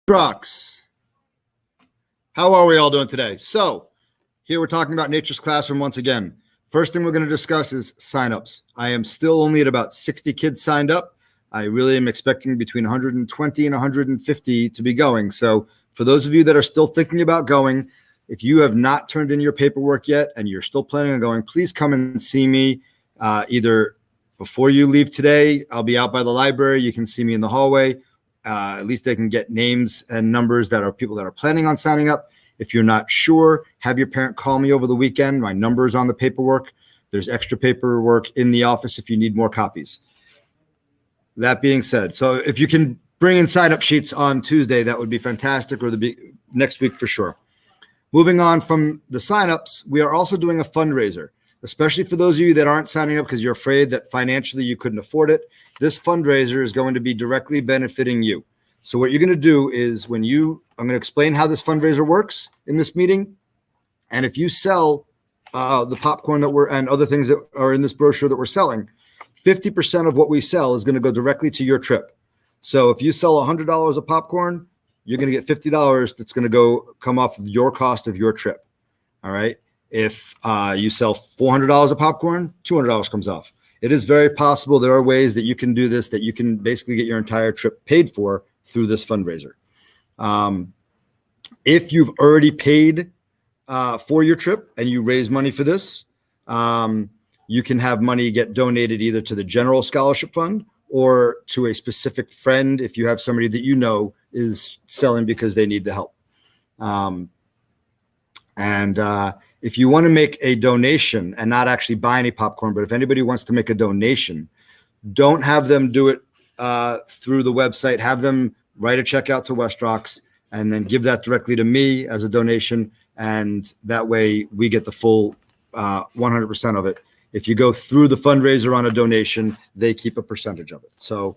Rocks. How are we all doing today? So here we're talking about Nature's Classroom once again. First thing we're going to discuss is signups. I am still only at about 60 kids signed up. I really am expecting between 120 and 150 to be going. So for those of you that are still thinking about going, if you have not turned in your paperwork yet and you're still planning on going, please come and see me either before you leave today. I'll be out by the library. You can see me in the hallway. At least they can get names and numbers that are people that are planning on signing up. If you're not sure, have your parent call me over the weekend. My number is on the paperwork. There's extra paperwork in the office if you need more copies. That being said, so if you can bring in sign-up sheets on Tuesday, that would be fantastic, or next week for sure. Moving on from the sign-ups, we are also doing a fundraiser, especially for those of you that aren't signing up because you're afraid that financially you couldn't afford it. This fundraiser is going to be directly benefiting you. So what you're going to do is I'm going to explain how this fundraiser works in this meeting. And if you sell the popcorn and other things that are in this brochure that we're selling, 50% of what we sell is going to go directly to your trip. So if you sell $100 of popcorn, you're going to get $50 that's going to come off of your cost of your trip. All right. If you sell $400 of popcorn, $200 comes off. It is very possible. There are ways that you can do this, that you can basically get your entire trip paid for through this fundraiser. If you've already paid for your trip and you raise money for this, you can have money get donated either to the general scholarship fund or to a specific friend if you have somebody that you know is selling because they need the help. If you want to make a donation and not actually buy any popcorn, but if anybody wants to make a donation, don't have them do it through the website. Have them write a check out to West Rocks and then give that directly to me as a donation. And that way we get the full 100% of it. If you go through the fundraiser on a donation, they keep a percentage of it. So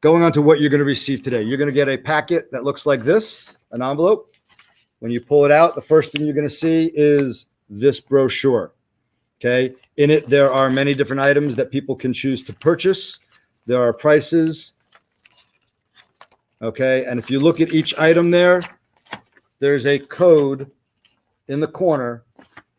going on to what you're going to receive today, you're going to get a packet that looks like this, an envelope. When you pull it out, the first thing you're going to see is this brochure. Okay. In it, there are many different items that people can choose to purchase. There are prices. Okay. And if you look at each item there's a code in the corner.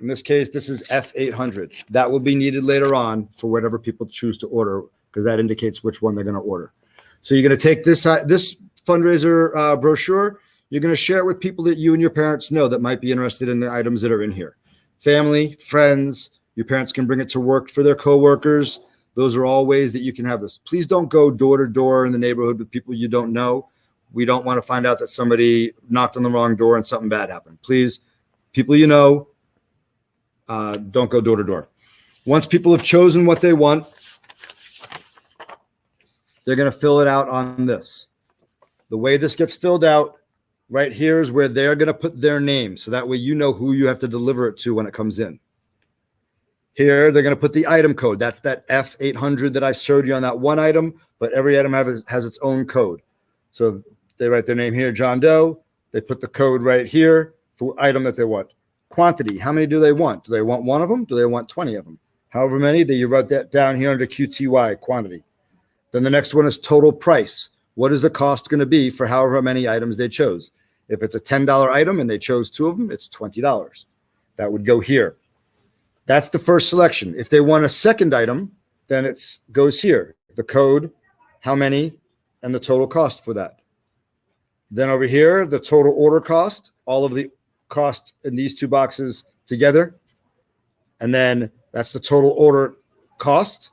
In this case, this is F800. That will be needed later on for whatever people choose to order, because that indicates which one they're going to order. So you're going to take this fundraiser brochure. You're going to share it with people that you and your parents know that might be interested in the items that are in here. Family, friends, your parents can bring it to work for their coworkers. Those are all ways that you can have this. Please don't go door to door in the neighborhood with people you don't know. We don't want to find out that somebody knocked on the wrong door and something bad happened. Please, people you know, don't go door to door. Once people have chosen what they want, they're going to fill it out on this. The way this gets filled out, right here is where they're going to put their name. So that way you know who you have to deliver it to when it comes in. Here, they're going to put the item code. That's that F800 that I showed you on that one item, but every item has its own code. So they write their name here, John Doe. They put the code right here for item that they want. Quantity, how many do they want? Do they want one of them? Do they want 20 of them? However many, you write that down here under QTY, quantity. Then the next one is total price. What is the cost going to be for however many items they chose? If it's a $10 item and they chose 2 of them, it's $20. That would go here. That's the first selection. If they want a second item, then it goes here. The code, how many, and the total cost for that. Then over here, the total order cost, all of the cost in these 2 boxes together. And then that's the total order cost,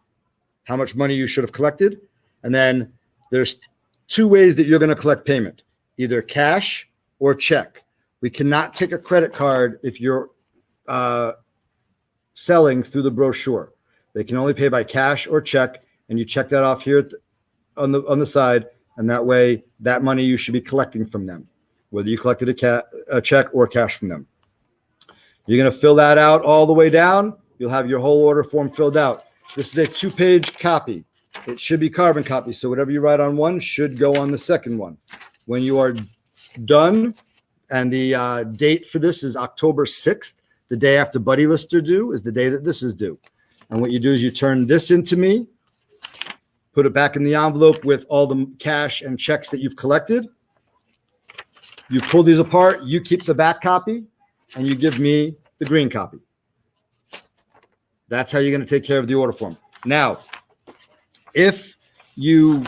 how much money you should have collected. And then there's 2 ways that you're going to collect payment, either cash or check. We cannot take a credit card if you're selling through the brochure. They can only pay by cash or check, and you check that off here on the side, and that way that money you should be collecting from them, whether you collected a check or cash from them. You're going to fill that out all the way down. You'll have your whole order form filled out. This is a 2-page copy. It should be carbon copy, so whatever you write on one should go on the second one. When you are done, and the date for this is October 6th, the day after Buddy Lists are due is the day that this is due. And what you do is you turn this into me, put it back in the envelope with all the cash and checks that you've collected, You pull these apart, you keep the back copy, and you give me the green copy. That's how you're going to take care of the order form. Now, if you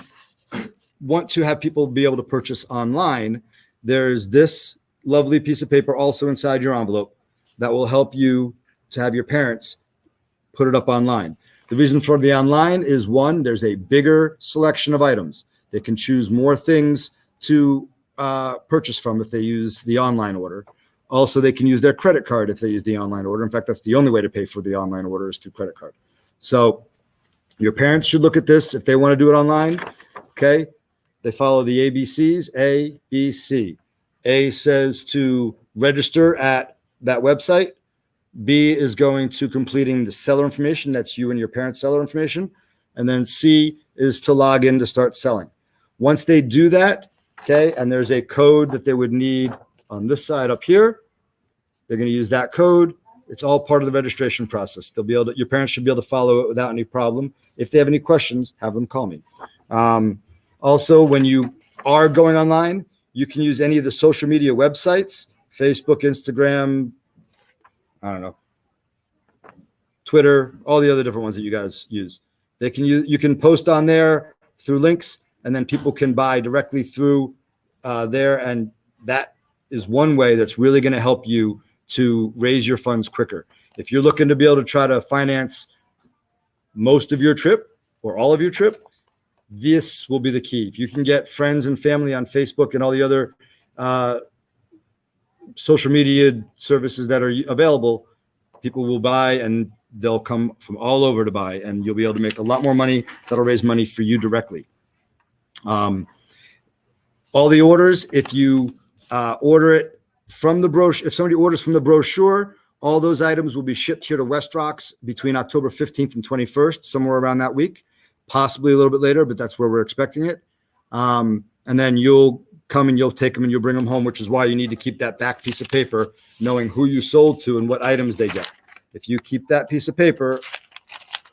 want to have people be able to purchase online, there's this lovely piece of paper also inside your envelope that will help you to have your parents put it up online. The reason for the online is, one, there's a bigger selection of items. They can choose more things to purchase from if they use the online order. Also, they can use their credit card if they use the online order. In fact, that's the only way to pay for the online order is through credit card. So your parents should look at this if they want to do it online. Okay. They follow the ABCs, A, B, C. A says to register at that website. B is going to completing the seller information. That's you and your parents' seller information. And then C is to log in to start selling. Once they do that, okay, and there's a code that they would need on this side up here, they're going to use that code. It's all part of the registration process. They'll be able to, your parents should be able to follow it without any problem. If they have any questions, have them call me. Also, when you are going online, you can use any of the social media websites, Facebook, Instagram, I don't know, Twitter, all the other different ones that you guys use. They can use, you can post on there through links, and then people can buy directly through there. And that is one way that's really going to help you to raise your funds quicker. If you're looking to be able to try to finance most of your trip or all of your trip, this will be the key. If you can get friends and family on Facebook and all the other social media services that are available, people will buy and they'll come from all over to buy, and you'll be able to make a lot more money. That'll raise money for you directly. All the orders, if you order it from the brochure, if somebody orders from the brochure, all those items will be shipped here to West Rocks between October 15th and 21st, somewhere around that week, possibly a little bit later, but that's where we're expecting it. And then you'll come and you'll take them and you'll bring them home, which is why you need to keep that back piece of paper, knowing who you sold to and what items they get. If you keep that piece of paper,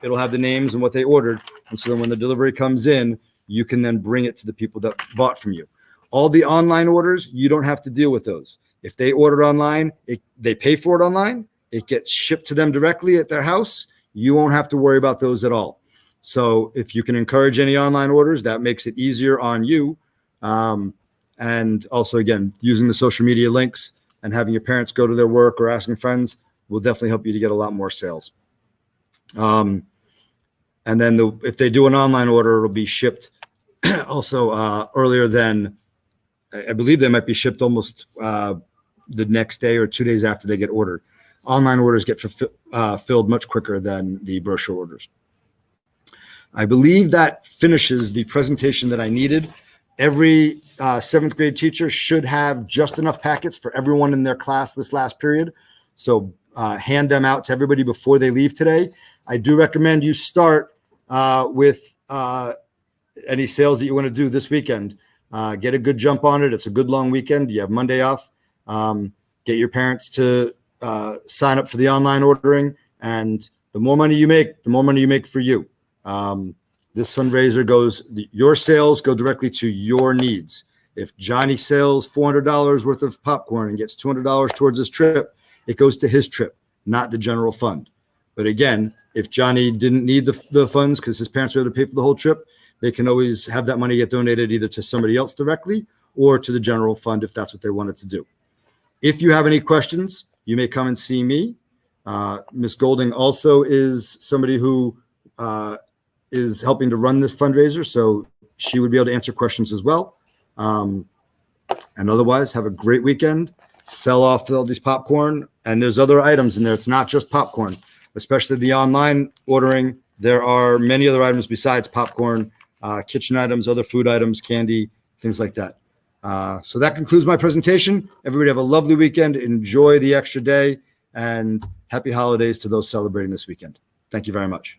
it'll have the names and what they ordered. And so then when the delivery comes in, you can then bring it to the people that bought from you. All the online orders, you don't have to deal with those. If they ordered online, they pay for it online. It gets shipped to them directly at their house. You won't have to worry about those at all. So if you can encourage any online orders, that makes it easier on you. And also, again, using the social media links and having your parents go to their work or asking friends will definitely help you to get a lot more sales. And then if they do an online order, it'll be shipped also earlier than, I believe they might be shipped almost the next day or 2 days after they get ordered. Online orders get filled much quicker than the brochure orders. I believe that finishes the presentation that I needed. Every seventh grade teacher should have just enough packets for everyone in their class this last period. So hand them out to everybody before they leave today. I do recommend you start with any sales that you want to do this weekend. Get a good jump on it. It's a good long weekend. You have Monday off. Get your parents to sign up for the online ordering. And the more money you make for you. This fundraiser your sales go directly to your needs. If Johnny sells $400 worth of popcorn and gets $200 towards his trip, it goes to his trip, not the general fund. But again, if Johnny didn't need the funds because his parents were able to pay for the whole trip, they can always have that money get donated either to somebody else directly or to the general fund if that's what they wanted to do. If you have any questions, you may come and see me. Ms. Golding also is somebody who is helping to run this fundraiser, so she would be able to answer questions as well. And otherwise, have a great weekend. Sell off all these popcorn, and there's other items in there. It's not just popcorn, especially the online ordering. There are many other items besides popcorn, kitchen items, other food items, candy, things like that. So that concludes my presentation. Everybody have a lovely weekend. Enjoy the extra day, and happy holidays to those celebrating this weekend. Thank you very much.